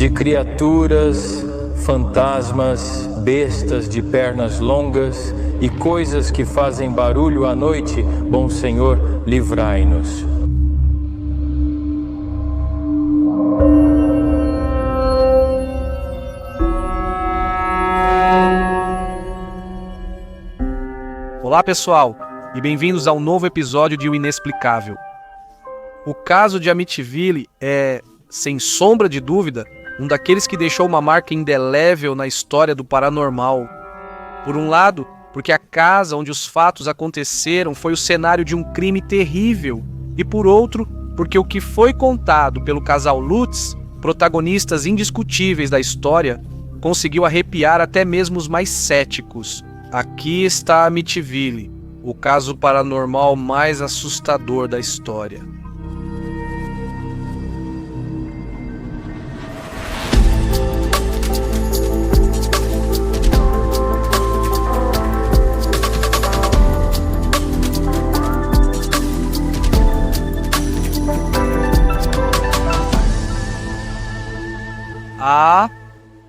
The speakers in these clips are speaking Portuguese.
de criaturas, fantasmas, bestas de pernas longas e coisas que fazem barulho à noite, bom Senhor, livrai-nos. Olá pessoal, e bem-vindos a um novo episódio de O Inexplicável. O caso de Amityville é, sem sombra de dúvida, um daqueles que deixou uma marca indelével na história do paranormal. Por um lado, porque a casa onde os fatos aconteceram foi o cenário de um crime terrível, e por outro, porque o que foi contado pelo casal Lutz, protagonistas indiscutíveis da história, conseguiu arrepiar até mesmo os mais céticos. Aqui está Amityville, o caso paranormal mais assustador da história.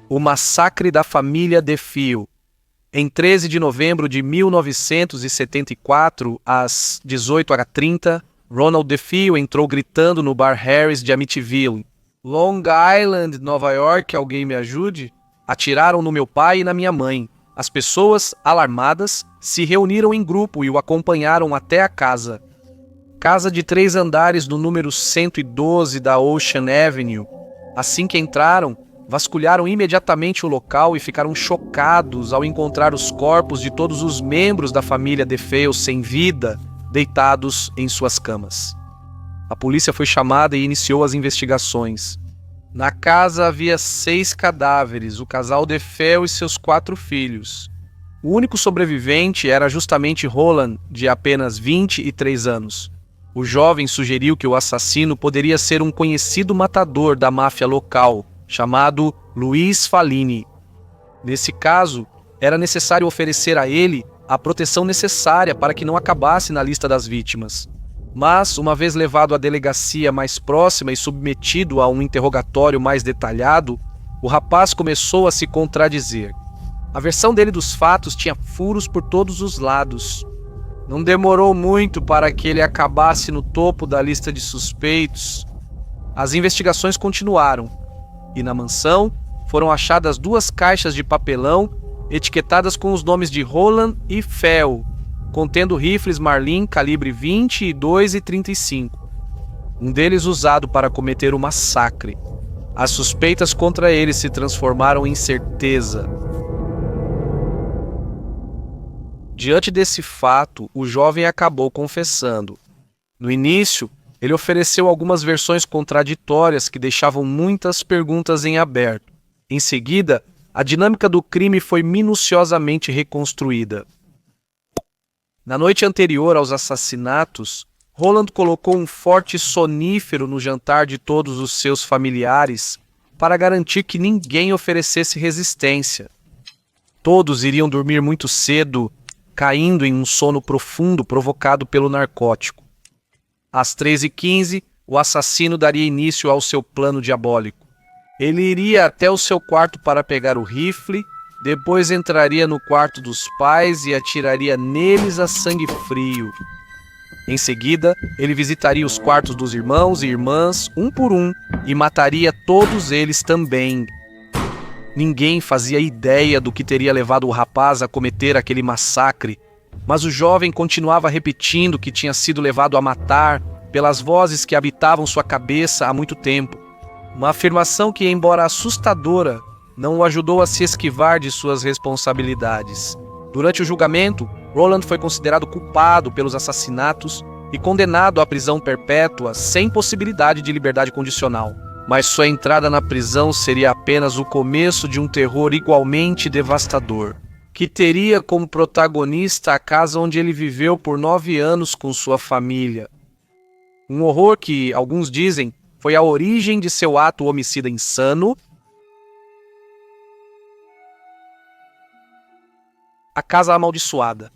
O massacre da família DeFeo. Em 13 de novembro de 1974, às 18h30, Ronald DeFeo entrou gritando no bar Harris de Amityville. Long Island, Nova York, alguém me ajude? Atiraram no meu pai e na minha mãe. As pessoas, alarmadas, se reuniram em grupo e o acompanharam até a casa. Casa de 3 andares no número 112 da Ocean Avenue. Assim que entraram, vasculharam imediatamente o local e ficaram chocados ao encontrar os corpos de todos os membros da família DeFeo sem vida, deitados em suas camas. A polícia foi chamada e iniciou as investigações. Na casa havia 6 cadáveres, o casal DeFeo e seus 4 filhos. O único sobrevivente era justamente Roland, de apenas 23 anos. O jovem sugeriu que o assassino poderia ser um conhecido matador da máfia local, chamado Luiz Fallini. Nesse caso, era necessário oferecer a ele a proteção necessária para que não acabasse na lista das vítimas. Mas, uma vez levado à delegacia mais próxima e submetido a um interrogatório mais detalhado, o rapaz começou a se contradizer. A versão dele dos fatos tinha furos por todos os lados. Não demorou muito para que ele acabasse no topo da lista de suspeitos. As investigações continuaram. E na mansão foram achadas 2 caixas de papelão etiquetadas com os nomes de Roland e Fel, contendo rifles Marlin calibre 22 e 35. Um deles usado para cometer o massacre. As suspeitas contra ele se transformaram em certeza. Diante desse fato, o jovem acabou confessando. No início, ele ofereceu algumas versões contraditórias que deixavam muitas perguntas em aberto. Em seguida, a dinâmica do crime foi minuciosamente reconstruída. Na noite anterior aos assassinatos, Roland colocou um forte sonífero no jantar de todos os seus familiares para garantir que ninguém oferecesse resistência. Todos iriam dormir muito cedo, caindo em um sono profundo provocado pelo narcótico. Às 13h15, o assassino daria início ao seu plano diabólico. Ele iria até o seu quarto para pegar o rifle, depois entraria no quarto dos pais e atiraria neles a sangue frio. Em seguida, ele visitaria os quartos dos irmãos e irmãs, um por um, e mataria todos eles também. Ninguém fazia ideia do que teria levado o rapaz a cometer aquele massacre, mas o jovem continuava repetindo que tinha sido levado a matar pelas vozes que habitavam sua cabeça há muito tempo. Uma afirmação que, embora assustadora, não o ajudou a se esquivar de suas responsabilidades. Durante o julgamento, Roland foi considerado culpado pelos assassinatos e condenado à prisão perpétua sem possibilidade de liberdade condicional. Mas sua entrada na prisão seria apenas o começo de um terror igualmente devastador, que teria como protagonista a casa onde ele viveu por 9 anos com sua família. Um horror que, alguns dizem, foi a origem de seu ato homicida insano. A Casa Amaldiçoada.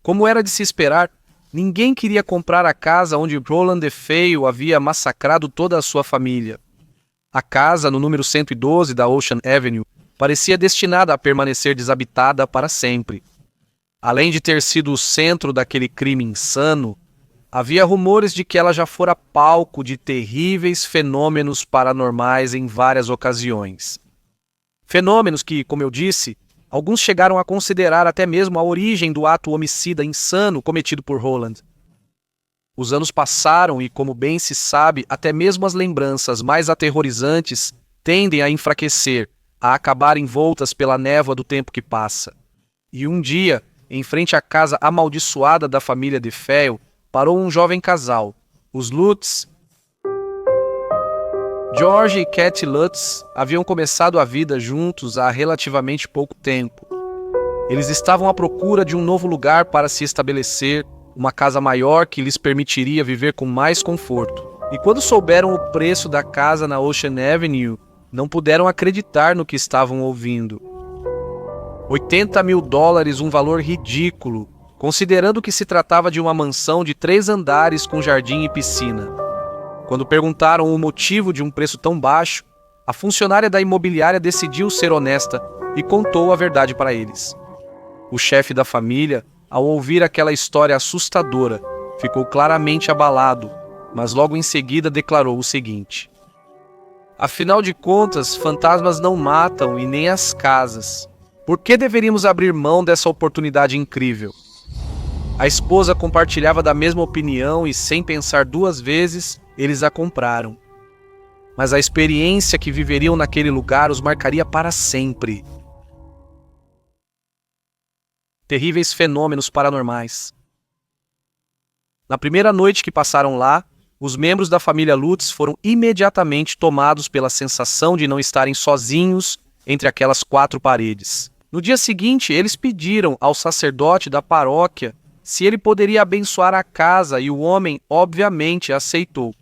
Como era de se esperar, ninguém queria comprar a casa onde Roland DeFeo havia massacrado toda a sua família. A casa, no número 112 da Ocean Avenue, parecia destinada a permanecer desabitada para sempre. Além de ter sido o centro daquele crime insano, havia rumores de que ela já fora palco de terríveis fenômenos paranormais em várias ocasiões. Fenômenos que, como eu disse, alguns chegaram a considerar até mesmo a origem do ato homicida insano cometido por Roland. Os anos passaram e, como bem se sabe, até mesmo as lembranças mais aterrorizantes tendem a enfraquecer, a acabar envoltas pela névoa do tempo que passa. E um dia, em frente à casa amaldiçoada da família DeFeo, parou um jovem casal, os Lutz. George e Kathy Lutz haviam começado a vida juntos há relativamente pouco tempo. Eles estavam à procura de um novo lugar para se estabelecer, uma casa maior que lhes permitiria viver com mais conforto. E quando souberam o preço da casa na Ocean Avenue, não puderam acreditar no que estavam ouvindo. $80 mil, um valor ridículo, considerando que se tratava de uma mansão de 3 andares com jardim e piscina. Quando perguntaram o motivo de um preço tão baixo, a funcionária da imobiliária decidiu ser honesta e contou a verdade para eles. O chefe da família, ao ouvir aquela história assustadora, ficou claramente abalado, mas logo em seguida declarou o seguinte: afinal de contas, fantasmas não matam e nem as casas. Por que deveríamos abrir mão dessa oportunidade incrível? A esposa compartilhava da mesma opinião e, sem pensar 2 vezes, eles a compraram. Mas a experiência que viveriam naquele lugar os marcaria para sempre. Terríveis fenômenos paranormais. Na primeira noite que passaram lá, os membros da família Lutz foram imediatamente tomados pela sensação de não estarem sozinhos entre aquelas 4 paredes. No dia seguinte, eles pediram ao sacerdote da paróquia se ele poderia abençoar a casa e o homem, obviamente, aceitou.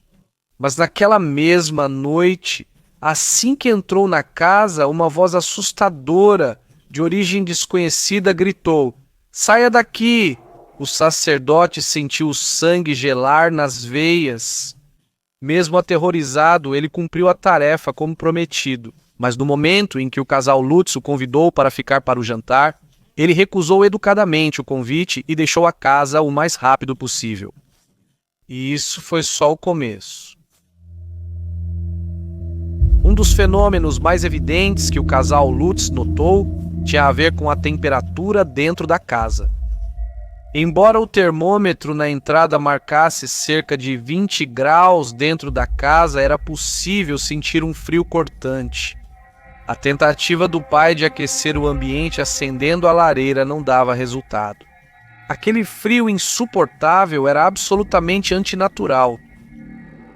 Mas naquela mesma noite, assim que entrou na casa, uma voz assustadora, de origem desconhecida, gritou: saia daqui! O sacerdote sentiu o sangue gelar nas veias. Mesmo aterrorizado, ele cumpriu a tarefa como prometido. Mas no momento em que o casal Lutz o convidou para ficar para o jantar, ele recusou educadamente o convite e deixou a casa o mais rápido possível. E isso foi só o começo. Um dos fenômenos mais evidentes que o casal Lutz notou tinha a ver com a temperatura dentro da casa. Embora o termômetro na entrada marcasse cerca de 20 graus dentro da casa, era possível sentir um frio cortante. A tentativa do pai de aquecer o ambiente acendendo a lareira não dava resultado. Aquele frio insuportável era absolutamente antinatural.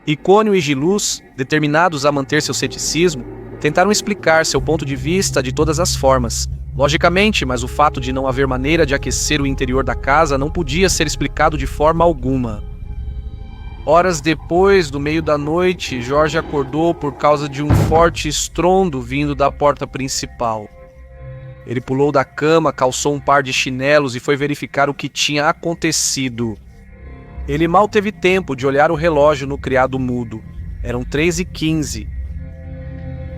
Icônio e Giluz, determinados a manter seu ceticismo, tentaram explicar seu ponto de vista de todas as formas. Logicamente, mas o fato de não haver maneira de aquecer o interior da casa não podia ser explicado de forma alguma. Horas depois, do meio da noite, Jorge acordou por causa de um forte estrondo vindo da porta principal. Ele pulou da cama, calçou um par de chinelos e foi verificar o que tinha acontecido. Ele mal teve tempo de olhar o relógio no criado mudo. Eram 3h15.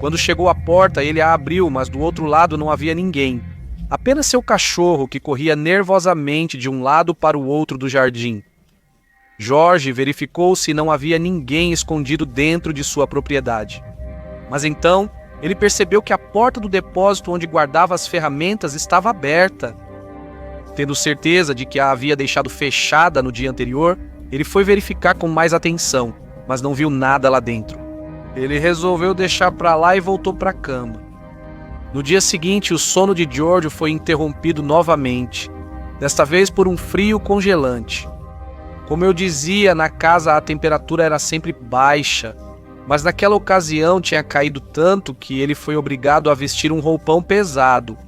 Quando chegou à porta, ele a abriu, mas do outro lado não havia ninguém. Apenas seu cachorro, que corria nervosamente de um lado para o outro do jardim. Jorge verificou se não havia ninguém escondido dentro de sua propriedade. Mas então, ele percebeu que a porta do depósito onde guardava as ferramentas estava aberta. Tendo certeza de que a havia deixado fechada no dia anterior, ele foi verificar com mais atenção, mas não viu nada lá dentro. Ele resolveu deixar para lá e voltou para a cama. No dia seguinte, o sono de George foi interrompido novamente, desta vez por um frio congelante. Como eu dizia, na casa a temperatura era sempre baixa, mas naquela ocasião tinha caído tanto que ele foi obrigado a vestir um roupão pesado.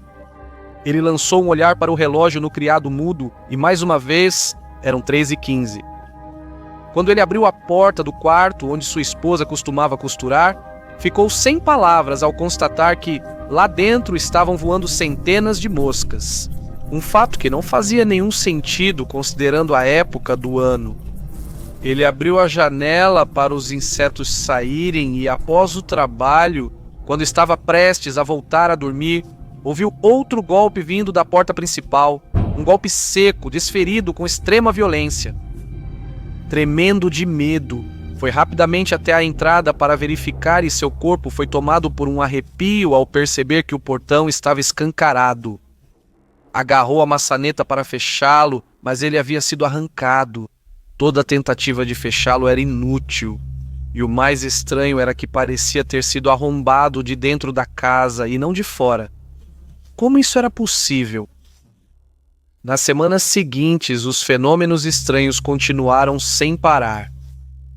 Ele lançou um olhar para o relógio no criado mudo e, mais uma vez, eram 3h15. Quando ele abriu a porta do quarto onde sua esposa costumava costurar, ficou sem palavras ao constatar que, lá dentro, estavam voando centenas de moscas. Um fato que não fazia nenhum sentido considerando a época do ano. Ele abriu a janela para os insetos saírem e, após o trabalho, quando estava prestes a voltar a dormir, ouviu outro golpe vindo da porta principal, um golpe seco, desferido com extrema violência. Tremendo de medo, foi rapidamente até a entrada para verificar e seu corpo foi tomado por um arrepio ao perceber que o portão estava escancarado. Agarrou a maçaneta para fechá-lo, mas ele havia sido arrancado. Toda tentativa de fechá-lo era inútil. E o mais estranho era que parecia ter sido arrombado de dentro da casa e não de fora. Como isso era possível? Nas semanas seguintes, os fenômenos estranhos continuaram sem parar.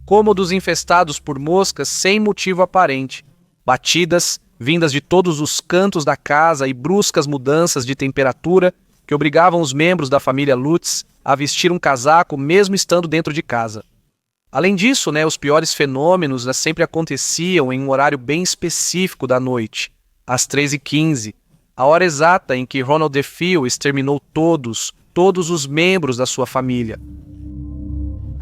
Cômodos infestados por moscas sem motivo aparente, batidas vindas de todos os cantos da casa e bruscas mudanças de temperatura que obrigavam os membros da família Lutz a vestir um casaco mesmo estando dentro de casa. Além disso, os piores fenômenos sempre aconteciam em um horário bem específico da noite, às 3h15, a hora exata em que Ronald DeFeo exterminou todos os membros da sua família.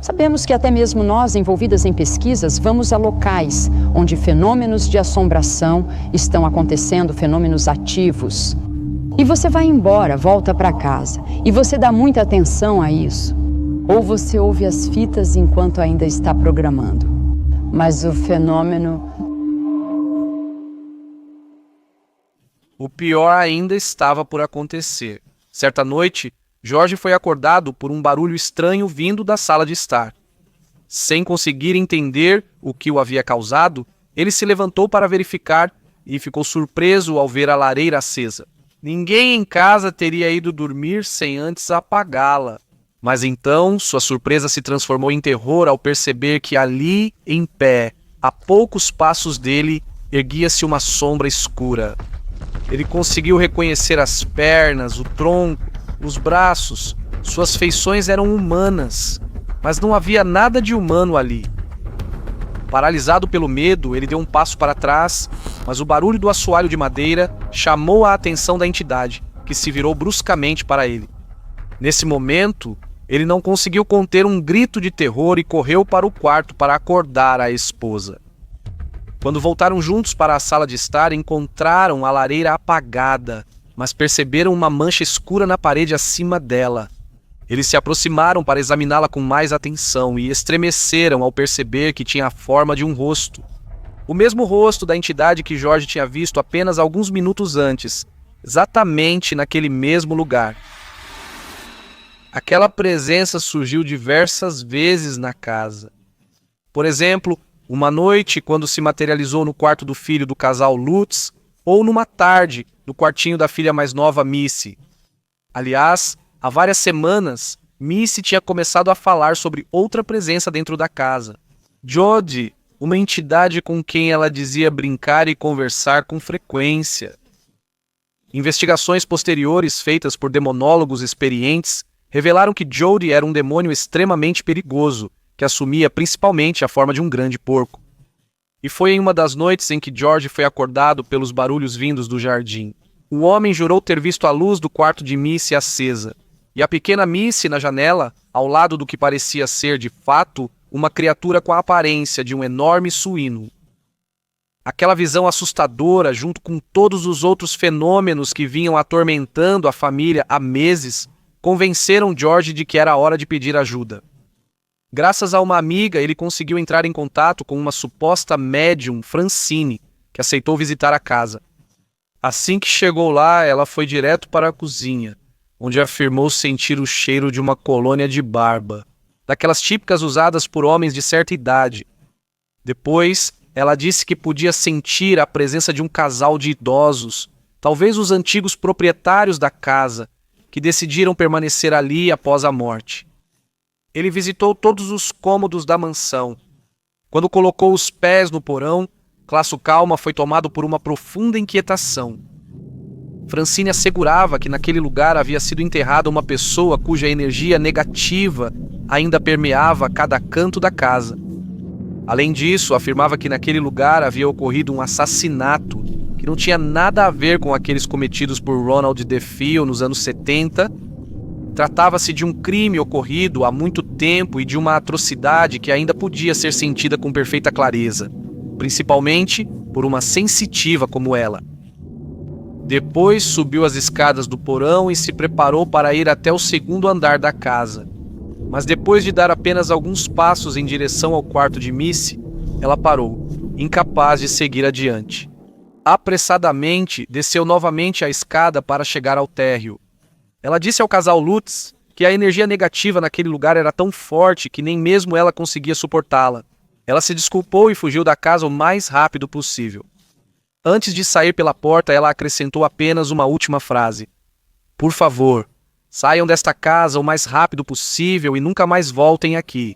Sabemos que até mesmo nós, envolvidas em pesquisas, vamos a locais onde fenômenos de assombração estão acontecendo, fenômenos ativos. E você vai embora, volta para casa, e você dá muita atenção a isso. Ou você ouve as fitas enquanto ainda está programando. Mas o fenômeno... O pior ainda estava por acontecer. Certa noite, George foi acordado por um barulho estranho vindo da sala de estar. Sem conseguir entender o que o havia causado, ele se levantou para verificar e ficou surpreso ao ver a lareira acesa. Ninguém em casa teria ido dormir sem antes apagá-la. Mas então, sua surpresa se transformou em terror ao perceber que ali, em pé, a poucos passos dele, erguia-se uma sombra escura. Ele conseguiu reconhecer as pernas, o tronco, os braços. Suas feições eram humanas, mas não havia nada de humano ali. Paralisado pelo medo, ele deu um passo para trás, mas o barulho do assoalho de madeira chamou a atenção da entidade, que se virou bruscamente para ele. Nesse momento, ele não conseguiu conter um grito de terror e correu para o quarto para acordar a esposa. Quando voltaram juntos para a sala de estar, encontraram a lareira apagada, mas perceberam uma mancha escura na parede acima dela. Eles se aproximaram para examiná-la com mais atenção e estremeceram ao perceber que tinha a forma de um rosto. O mesmo rosto da entidade que George tinha visto apenas alguns minutos antes, exatamente naquele mesmo lugar. Aquela presença surgiu diversas vezes na casa. Por exemplo, uma noite, quando se materializou no quarto do filho do casal Lutz, ou numa tarde, no quartinho da filha mais nova, Missy. Aliás, há várias semanas, Missy tinha começado a falar sobre outra presença dentro da casa. Jody, uma entidade com quem ela dizia brincar e conversar com frequência. Investigações posteriores feitas por demonólogos experientes revelaram que Jody era um demônio extremamente perigoso, que assumia principalmente a forma de um grande porco. E foi em uma das noites em que George foi acordado pelos barulhos vindos do jardim. O homem jurou ter visto a luz do quarto de Missy acesa, e a pequena Missy na janela, ao lado do que parecia ser, de fato, uma criatura com a aparência de um enorme suíno. Aquela visão assustadora, junto com todos os outros fenômenos que vinham atormentando a família há meses, convenceram George de que era hora de pedir ajuda. Graças a uma amiga, ele conseguiu entrar em contato com uma suposta médium, Francine, que aceitou visitar a casa. Assim que chegou lá, ela foi direto para a cozinha, onde afirmou sentir o cheiro de uma colônia de barba, daquelas típicas usadas por homens de certa idade. Depois, ela disse que podia sentir a presença de um casal de idosos, talvez os antigos proprietários da casa, que decidiram permanecer ali após a morte. Ele visitou todos os cômodos da mansão. Quando colocou os pés no porão, Classo Calma foi tomado por uma profunda inquietação. Francine assegurava que naquele lugar havia sido enterrada uma pessoa cuja energia negativa ainda permeava cada canto da casa. Além disso, afirmava que naquele lugar havia ocorrido um assassinato que não tinha nada a ver com aqueles cometidos por Ronald DeFeo nos anos 70, Tratava-se de um crime ocorrido há muito tempo e de uma atrocidade que ainda podia ser sentida com perfeita clareza, principalmente por uma sensitiva como ela. Depois subiu as escadas do porão e se preparou para ir até o segundo andar da casa. Mas depois de dar apenas alguns passos em direção ao quarto de Missy, ela parou, incapaz de seguir adiante. Apressadamente, desceu novamente a escada para chegar ao térreo. Ela disse ao casal Lutz que a energia negativa naquele lugar era tão forte que nem mesmo ela conseguia suportá-la. Ela se desculpou e fugiu da casa o mais rápido possível. Antes de sair pela porta, ela acrescentou apenas uma última frase. Por favor, saiam desta casa o mais rápido possível e nunca mais voltem aqui.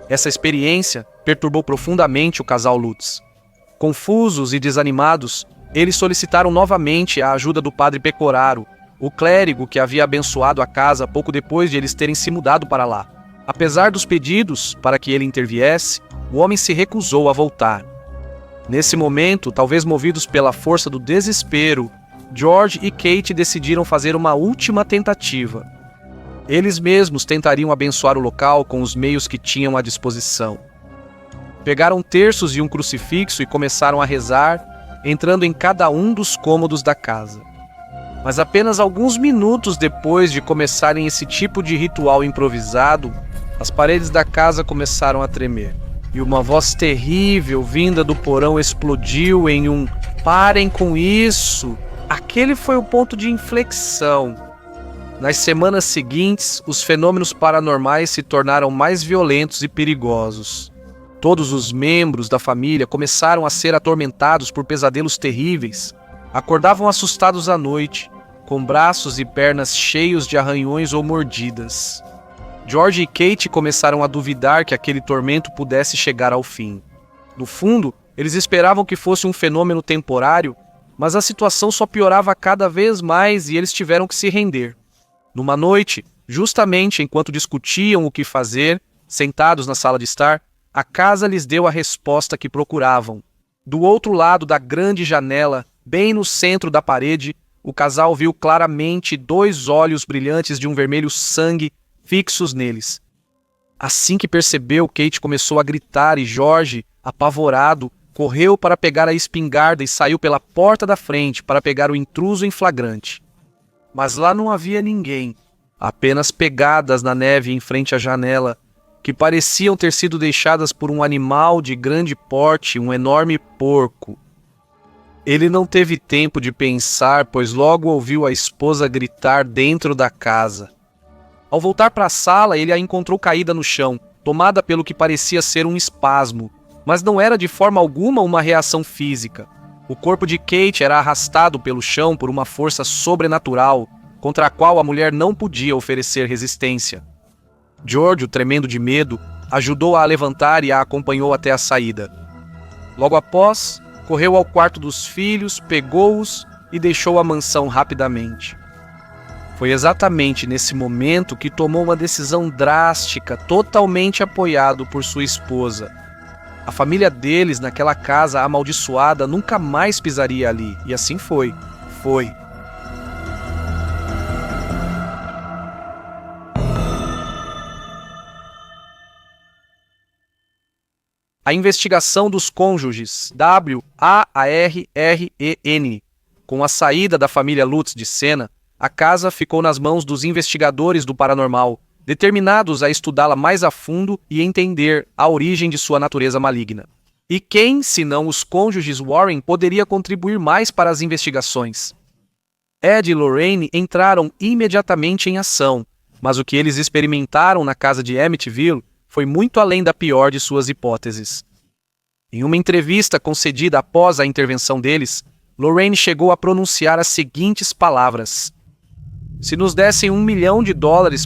Essa experiência perturbou profundamente o casal Lutz. Confusos e desanimados, eles solicitaram novamente a ajuda do padre Pecoraro, o clérigo que havia abençoado a casa pouco depois de eles terem se mudado para lá. Apesar dos pedidos para que ele interviesse, o homem se recusou a voltar. Nesse momento, talvez movidos pela força do desespero, George e Kate decidiram fazer uma última tentativa. Eles mesmos tentariam abençoar o local com os meios que tinham à disposição. Pegaram terços e um crucifixo e começaram a rezar, entrando em cada um dos cômodos da casa. Mas apenas alguns minutos depois de começarem esse tipo de ritual improvisado, as paredes da casa começaram a tremer. E uma voz terrível vinda do porão explodiu em um "Parem com isso!". Aquele foi o ponto de inflexão. Nas semanas seguintes, os fenômenos paranormais se tornaram mais violentos e perigosos. Todos os membros da família começaram a ser atormentados por pesadelos terríveis. Acordavam assustados à noite, com braços e pernas cheios de arranhões ou mordidas. George e Kate começaram a duvidar que aquele tormento pudesse chegar ao fim. No fundo, eles esperavam que fosse um fenômeno temporário, mas a situação só piorava cada vez mais e eles tiveram que se render. Numa noite, justamente enquanto discutiam o que fazer, sentados na sala de estar, a casa lhes deu a resposta que procuravam. Do outro lado da grande janela, bem no centro da parede, o casal viu claramente 2 olhos brilhantes de um vermelho sangue fixos neles. Assim que percebeu, Kate começou a gritar e George, apavorado, correu para pegar a espingarda e saiu pela porta da frente para pegar o intruso em flagrante. Mas lá não havia ninguém, apenas pegadas na neve em frente à janela, que pareciam ter sido deixadas por um animal de grande porte, um enorme porco. Ele não teve tempo de pensar, pois logo ouviu a esposa gritar dentro da casa. Ao voltar para a sala, ele a encontrou caída no chão, tomada pelo que parecia ser um espasmo, mas não era de forma alguma uma reação física. O corpo de Kate era arrastado pelo chão por uma força sobrenatural, contra a qual a mulher não podia oferecer resistência. George, tremendo de medo, ajudou-a a levantar e a acompanhou até a saída. Logo após, correu ao quarto dos filhos, pegou-os e deixou a mansão rapidamente. Foi exatamente nesse momento que tomou uma decisão drástica, totalmente apoiado por sua esposa. A família deles, naquela casa amaldiçoada, nunca mais pisaria ali, e assim foi. A investigação dos cônjuges W.A.R.R.E.N. Com a saída da família Lutz de cena, a casa ficou nas mãos dos investigadores do paranormal, determinados a estudá-la mais a fundo e entender a origem de sua natureza maligna. E quem, senão os cônjuges Warren, poderia contribuir mais para as investigações? Ed e Lorraine entraram imediatamente em ação, mas o que eles experimentaram na casa de Amityville foi muito além da pior de suas hipóteses. Em uma entrevista concedida após a intervenção deles, Lorraine chegou a pronunciar as seguintes palavras: "Se nos dessem $1 milhão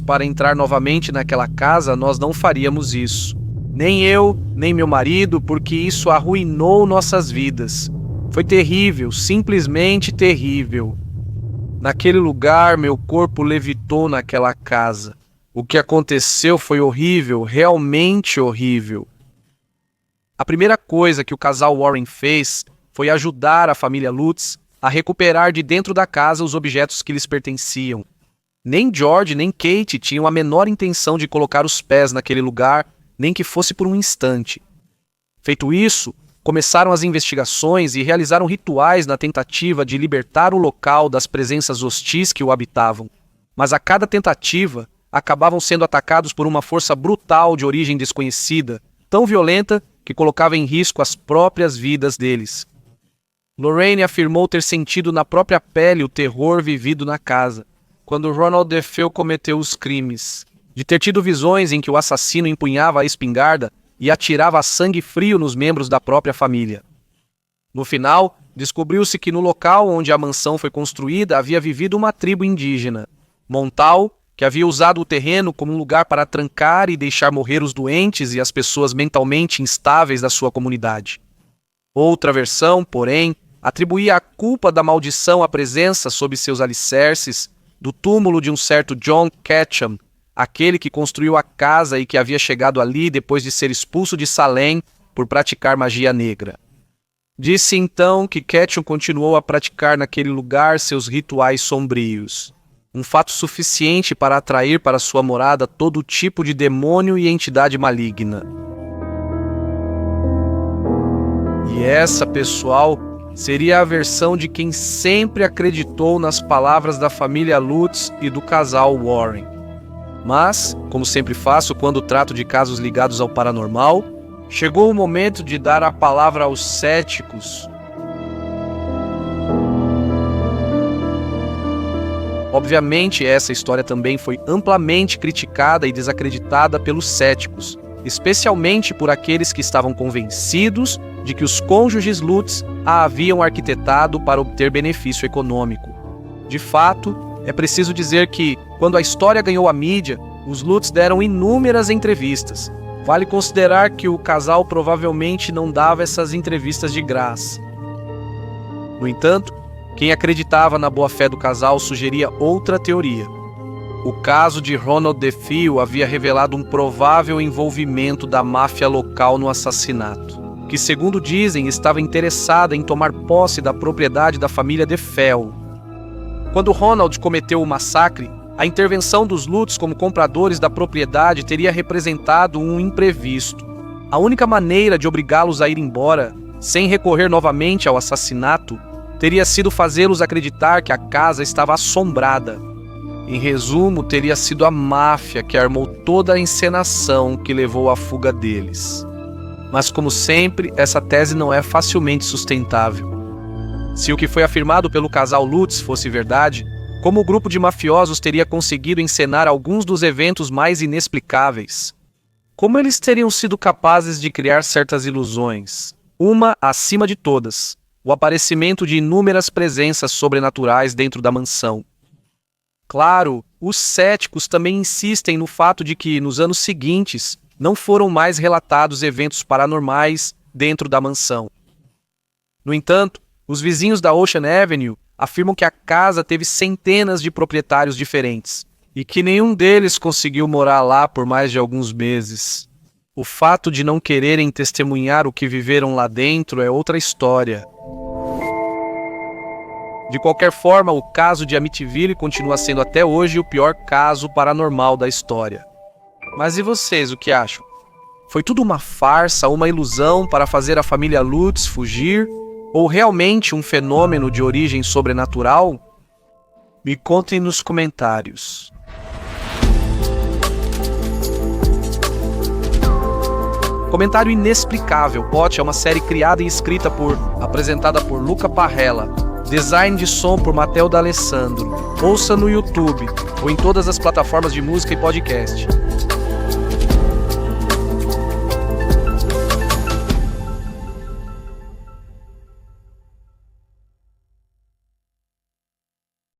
para entrar novamente naquela casa, nós não faríamos isso. Nem eu, nem meu marido, porque isso arruinou nossas vidas. Foi terrível, simplesmente terrível. Naquele lugar, meu corpo levitou naquela casa. O que aconteceu foi horrível, realmente horrível." A primeira coisa que o casal Warren fez foi ajudar a família Lutz a recuperar de dentro da casa os objetos que lhes pertenciam. Nem George nem Kate tinham a menor intenção de colocar os pés naquele lugar, nem que fosse por um instante. Feito isso, começaram as investigações e realizaram rituais na tentativa de libertar o local das presenças hostis que o habitavam. Mas a cada tentativa, acabavam sendo atacados por uma força brutal de origem desconhecida, tão violenta que colocava em risco as próprias vidas deles. Lorraine afirmou ter sentido na própria pele o terror vivido na casa, quando Ronald DeFeo cometeu os crimes, de ter tido visões em que o assassino empunhava a espingarda e atirava a sangue frio nos membros da própria família. No final, descobriu-se que no local onde a mansão foi construída havia vivido uma tribo indígena, Montal, que havia usado o terreno como um lugar para trancar e deixar morrer os doentes e as pessoas mentalmente instáveis da sua comunidade. Outra versão, porém, atribuía a culpa da maldição à presença sob seus alicerces do túmulo de um certo John Ketchum, aquele que construiu a casa e que havia chegado ali depois de ser expulso de Salem por praticar magia negra. Disse então que Ketchum continuou a praticar naquele lugar seus rituais sombrios, um fato suficiente para atrair para sua morada todo tipo de demônio e entidade maligna. E essa, pessoal, seria a versão de quem sempre acreditou nas palavras da família Lutz e do casal Warren. Mas, como sempre faço quando trato de casos ligados ao paranormal, chegou o momento de dar a palavra aos céticos. Obviamente, essa história também foi amplamente criticada e desacreditada pelos céticos, especialmente por aqueles que estavam convencidos de que os cônjuges Lutz a haviam arquitetado para obter benefício econômico. De fato, é preciso dizer que, quando a história ganhou a mídia, os Lutz deram inúmeras entrevistas. Vale considerar que o casal provavelmente não dava essas entrevistas de graça. No entanto, quem acreditava na boa-fé do casal sugeria outra teoria. O caso de Ronald DeFeo havia revelado um provável envolvimento da máfia local no assassinato, que, segundo dizem, estava interessada em tomar posse da propriedade da família DeFeo. Quando Ronald cometeu o massacre, a intervenção dos Lutz como compradores da propriedade teria representado um imprevisto. A única maneira de obrigá-los a ir embora, sem recorrer novamente ao assassinato, teria sido fazê-los acreditar que a casa estava assombrada. Em resumo, teria sido a máfia que armou toda a encenação que levou à fuga deles. Mas, como sempre, essa tese não é facilmente sustentável. Se o que foi afirmado pelo casal Lutz fosse verdade, como o grupo de mafiosos teria conseguido encenar alguns dos eventos mais inexplicáveis? Como eles teriam sido capazes de criar certas ilusões? Uma acima de todas: o aparecimento de inúmeras presenças sobrenaturais dentro da mansão. Claro, os céticos também insistem no fato de que, nos anos seguintes, não foram mais relatados eventos paranormais dentro da mansão. No entanto, os vizinhos da Ocean Avenue afirmam que a casa teve centenas de proprietários diferentes e que nenhum deles conseguiu morar lá por mais de alguns meses. O fato de não quererem testemunhar o que viveram lá dentro é outra história. De qualquer forma, o caso de Amityville continua sendo até hoje o pior caso paranormal da história. Mas e vocês, o que acham? Foi tudo uma farsa, uma ilusão para fazer a família Lutz fugir? Ou realmente um fenômeno de origem sobrenatural? Me contem nos comentários. Comentário Inexplicável. Pot é uma série criada e apresentada por Luca Parrella. Design de som por Matheus D'Alessandro. Ouça no YouTube ou em todas as plataformas de música e podcast.